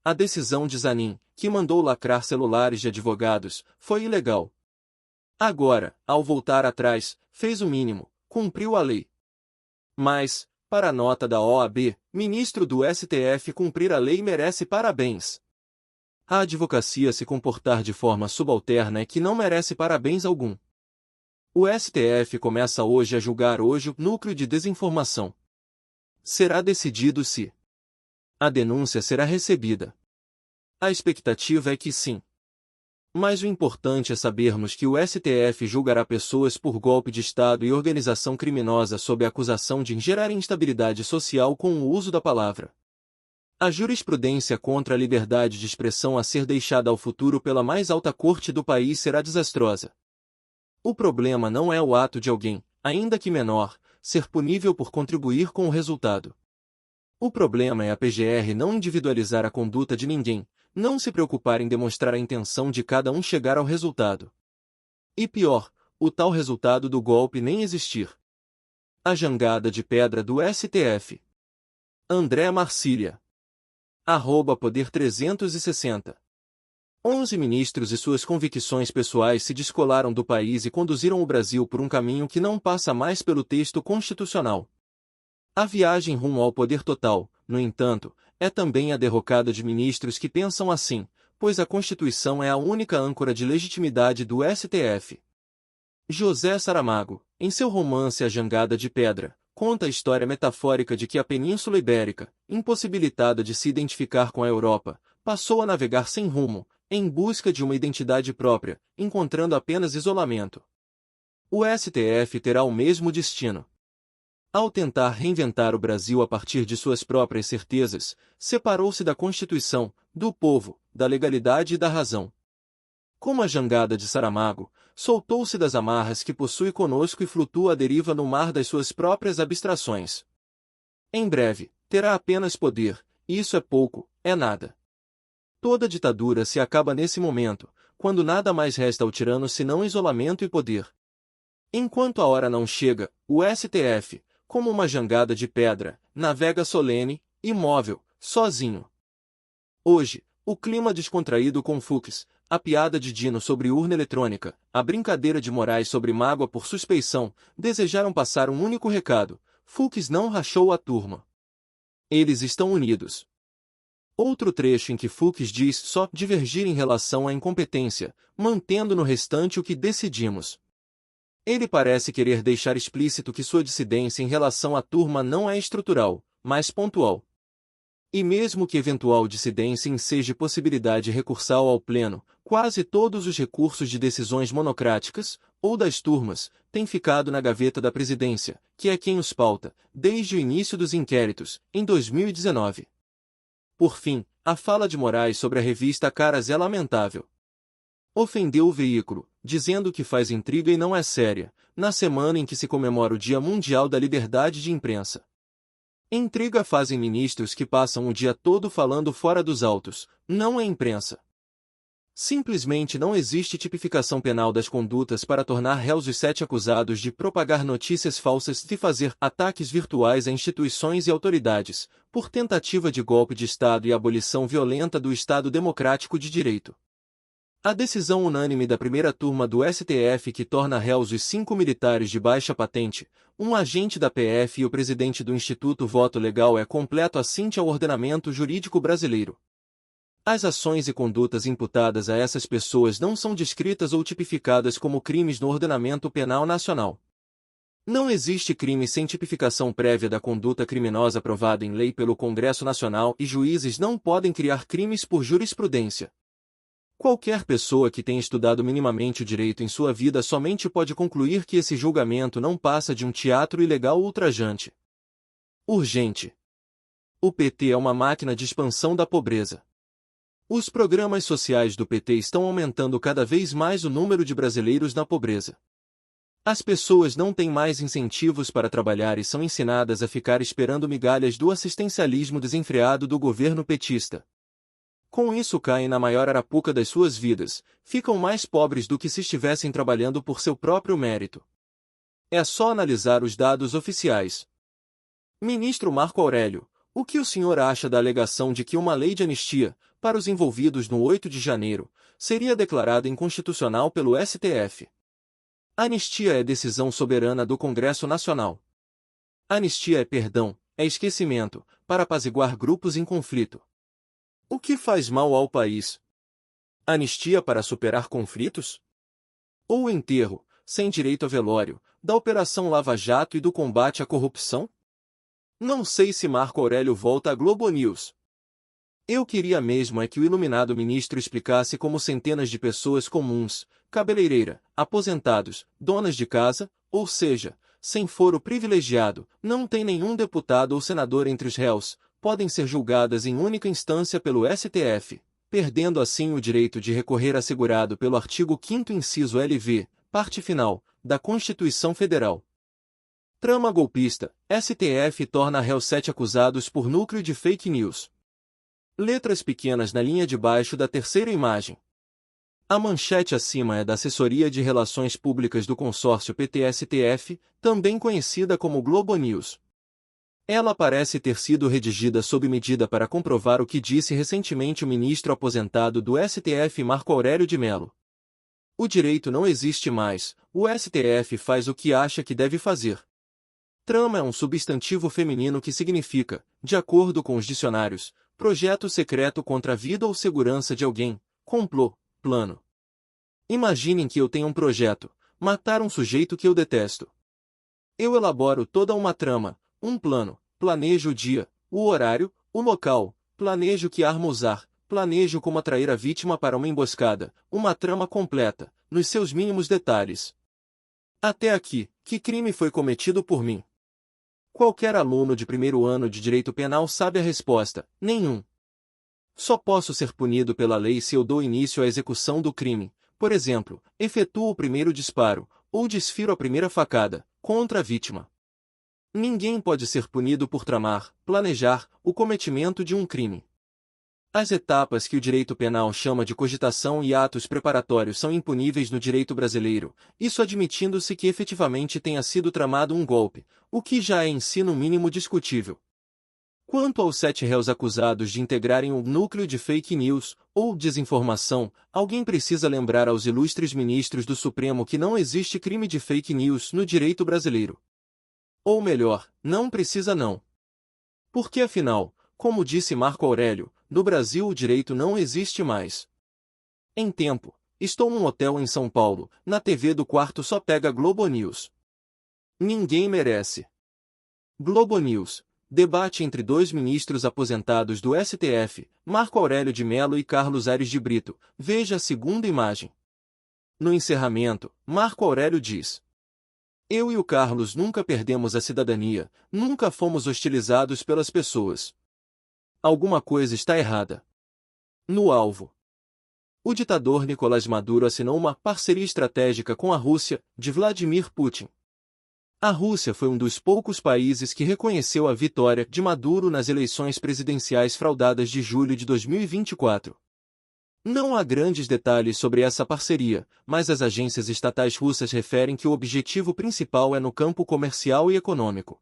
a decisão de Zanin, que mandou lacrar celulares de advogados, foi ilegal. Agora, ao voltar atrás, fez o mínimo, cumpriu a lei. Mas, para a nota da OAB, ministro do STF cumprir a lei merece parabéns. A advocacia se comportar de forma subalterna é que não merece parabéns algum. O STF começa hoje a julgar hoje o núcleo de desinformação. Será decidido se a denúncia será recebida. A expectativa é que sim. Mas o importante é sabermos que o STF julgará pessoas por golpe de Estado e organização criminosa sob a acusação de gerar instabilidade social com o uso da palavra. A jurisprudência contra a liberdade de expressão a ser deixada ao futuro pela mais alta corte do país será desastrosa. O problema não é o ato de alguém, ainda que menor, ser punível por contribuir com o resultado. O problema é a PGR não individualizar a conduta de ninguém, não se preocupar em demonstrar a intenção de cada um chegar ao resultado. E pior, o tal resultado do golpe nem existir. A jangada de pedra do STF. André Marcília. @Poder 360. 11 ministros e suas convicções pessoais se descolaram do país e conduziram o Brasil por um caminho que não passa mais pelo texto constitucional. A viagem rumo ao poder total, no entanto, é também a derrocada de ministros que pensam assim, pois a Constituição é a única âncora de legitimidade do STF. José Saramago, em seu romance A Jangada de Pedra, conta a história metafórica de que a Península Ibérica, impossibilitada de se identificar com a Europa, passou a navegar sem rumo, em busca de uma identidade própria, encontrando apenas isolamento. O STF terá o mesmo destino. Ao tentar reinventar o Brasil a partir de suas próprias certezas, separou-se da Constituição, do povo, da legalidade e da razão. Como a jangada de Saramago, soltou-se das amarras que possui conosco e flutua à deriva no mar das suas próprias abstrações. Em breve, terá apenas poder, e isso é pouco, é nada. Toda ditadura se acaba nesse momento, quando nada mais resta ao tirano senão isolamento e poder. Enquanto a hora não chega, o STF, como uma jangada de pedra, navega solene, imóvel, sozinho. Hoje, o clima descontraído com Fux, a piada de Dino sobre urna eletrônica, a brincadeira de Moraes sobre mágoa por suspeição, desejaram passar um único recado: Fux não rachou a turma. Eles estão unidos. Outro trecho em que Fux diz só divergir em relação à incompetência, mantendo no restante o que decidimos. Ele parece querer deixar explícito que sua dissidência em relação à turma não é estrutural, mas pontual. E mesmo que eventual dissidência enseje possibilidade recursal ao pleno, quase todos os recursos de decisões monocráticas, ou das turmas, têm ficado na gaveta da presidência, que é quem os pauta, desde o início dos inquéritos, em 2019. Por fim, a fala de Moraes sobre a revista Caras é lamentável. Ofendeu o veículo, dizendo que faz intriga e não é séria, na semana em que se comemora o Dia Mundial da Liberdade de Imprensa. Intriga fazem ministros que passam o dia todo falando fora dos autos, não é imprensa. Simplesmente não existe tipificação penal das condutas para tornar réus os 7 acusados de propagar notícias falsas e fazer ataques virtuais a instituições e autoridades, por tentativa de golpe de Estado e abolição violenta do Estado Democrático de Direito. A decisão unânime da primeira turma do STF que torna réus os 5 militares de baixa patente, um agente da PF e o presidente do Instituto Voto Legal é completo assinte ao ordenamento jurídico brasileiro. As ações e condutas imputadas a essas pessoas não são descritas ou tipificadas como crimes no ordenamento penal nacional. Não existe crime sem tipificação prévia da conduta criminosa aprovada em lei pelo Congresso Nacional e juízes não podem criar crimes por jurisprudência. Qualquer pessoa que tenha estudado minimamente o direito em sua vida somente pode concluir que esse julgamento não passa de um teatro ilegal ultrajante. Urgente. O PT é uma máquina de expansão da pobreza. Os programas sociais do PT estão aumentando cada vez mais o número de brasileiros na pobreza. As pessoas não têm mais incentivos para trabalhar e são ensinadas a ficar esperando migalhas do assistencialismo desenfreado do governo petista. Com isso caem na maior arapuca das suas vidas, ficam mais pobres do que se estivessem trabalhando por seu próprio mérito. É só analisar os dados oficiais. Ministro Marco Aurélio, O que o senhor acha da alegação de que uma lei de anistia, para os envolvidos no 8 de janeiro, seria declarada inconstitucional pelo STF? Anistia é decisão soberana do Congresso Nacional. Anistia é perdão, é esquecimento, para apaziguar grupos em conflito. O que faz mal ao país? Anistia para superar conflitos? Ou o enterro, sem direito a velório, da Operação Lava Jato e do combate à corrupção? Não sei se Marco Aurélio volta à Globo News. Eu queria mesmo é que o iluminado ministro explicasse como centenas de pessoas comuns, cabeleireira, aposentados, donas de casa, ou seja, sem foro privilegiado, não tem nenhum deputado ou senador entre os réus, podem ser julgadas em única instância pelo STF, perdendo assim o direito de recorrer assegurado pelo artigo 5º inciso LV, parte final, da Constituição Federal. Trama golpista, STF torna réus 7 acusados por núcleo de fake news. Letras pequenas na linha de baixo da terceira imagem. A manchete acima é da Assessoria de Relações Públicas do Consórcio PT-STF, também conhecida como Globo News. Ela parece ter sido redigida sob medida para comprovar o que disse recentemente o ministro aposentado do STF Marco Aurélio de Mello. O direito não existe mais, o STF faz o que acha que deve fazer. Trama é um substantivo feminino que significa, de acordo com os dicionários, projeto secreto contra a vida ou segurança de alguém, complô, plano. Imaginem que eu tenho um projeto, matar um sujeito que eu detesto. Eu elaboro toda uma trama, um plano, planejo o dia, o horário, o local, planejo que arma usar, planejo como atrair a vítima para uma emboscada, uma trama completa, nos seus mínimos detalhes. Até aqui, que crime foi cometido por mim? Qualquer aluno de primeiro ano de direito penal sabe a resposta: nenhum. Só posso ser punido pela lei se eu dou início à execução do crime, por exemplo, efetuo o primeiro disparo, ou desfiro a primeira facada, contra a vítima. Ninguém pode ser punido por tramar, planejar, o cometimento de um crime. As etapas que o direito penal chama de cogitação e atos preparatórios são impuníveis no direito brasileiro, isso admitindo-se que efetivamente tenha sido tramado um golpe, o que já é em si no mínimo discutível. Quanto aos 7 réus acusados de integrarem um núcleo de fake news, ou desinformação, alguém precisa lembrar aos ilustres ministros do Supremo que não existe crime de fake news no direito brasileiro. Ou melhor, não precisa não. Porque afinal, como disse Marco Aurélio, no Brasil o direito não existe mais. Em tempo, estou num hotel em São Paulo, na TV do quarto só pega Globo News. Ninguém merece. Globo News, debate entre 2 ministros aposentados do STF, Marco Aurélio de Mello e Carlos Aires de Brito, veja a segunda imagem. No encerramento, Marco Aurélio diz: eu e o Carlos nunca perdemos a cidadania, nunca fomos hostilizados pelas pessoas. Alguma coisa está errada. No alvo. O ditador Nicolás Maduro assinou uma parceria estratégica com a Rússia, de Vladimir Putin. A Rússia foi um dos poucos países que reconheceu a vitória de Maduro nas eleições presidenciais fraudadas de julho de 2024. Não há grandes detalhes sobre essa parceria, mas as agências estatais russas referem que o objetivo principal é no campo comercial e econômico.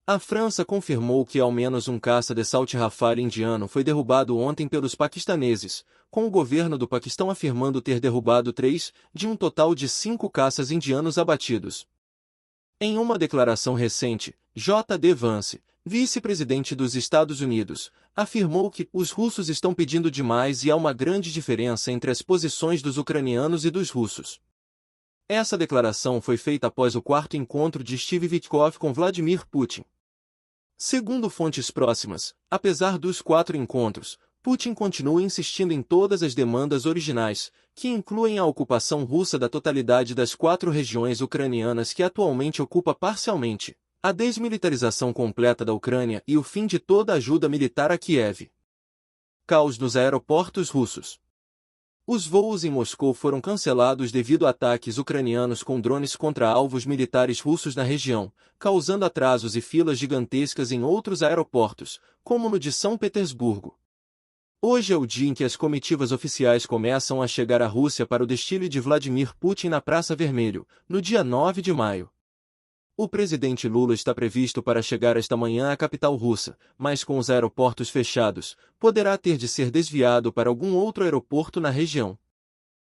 A França confirmou que ao menos um caça Dassault Rafale indiano foi derrubado ontem pelos paquistaneses, com o governo do Paquistão afirmando ter derrubado 3, de um total de 5 caças indianos abatidos. Em uma declaração recente, J.D. Vance, vice-presidente dos Estados Unidos, afirmou que os russos estão pedindo demais e há uma grande diferença entre as posições dos ucranianos e dos russos. Essa declaração foi feita após o 4º encontro de Steve Witkoff com Vladimir Putin. Segundo fontes próximas, apesar dos 4 encontros, Putin continua insistindo em todas as demandas originais, que incluem a ocupação russa da totalidade das 4 regiões ucranianas que atualmente ocupa parcialmente, a desmilitarização completa da Ucrânia e o fim de toda ajuda militar a Kiev. Caos nos aeroportos russos. Os voos em Moscou foram cancelados devido a ataques ucranianos com drones contra alvos militares russos na região, causando atrasos e filas gigantescas em outros aeroportos, como no de São Petersburgo. Hoje é o dia em que as comitivas oficiais começam a chegar à Rússia para o desfile de Vladimir Putin na Praça Vermelho, no dia 9 de maio. O presidente Lula está previsto para chegar esta manhã à capital russa, mas com os aeroportos fechados, poderá ter de ser desviado para algum outro aeroporto na região.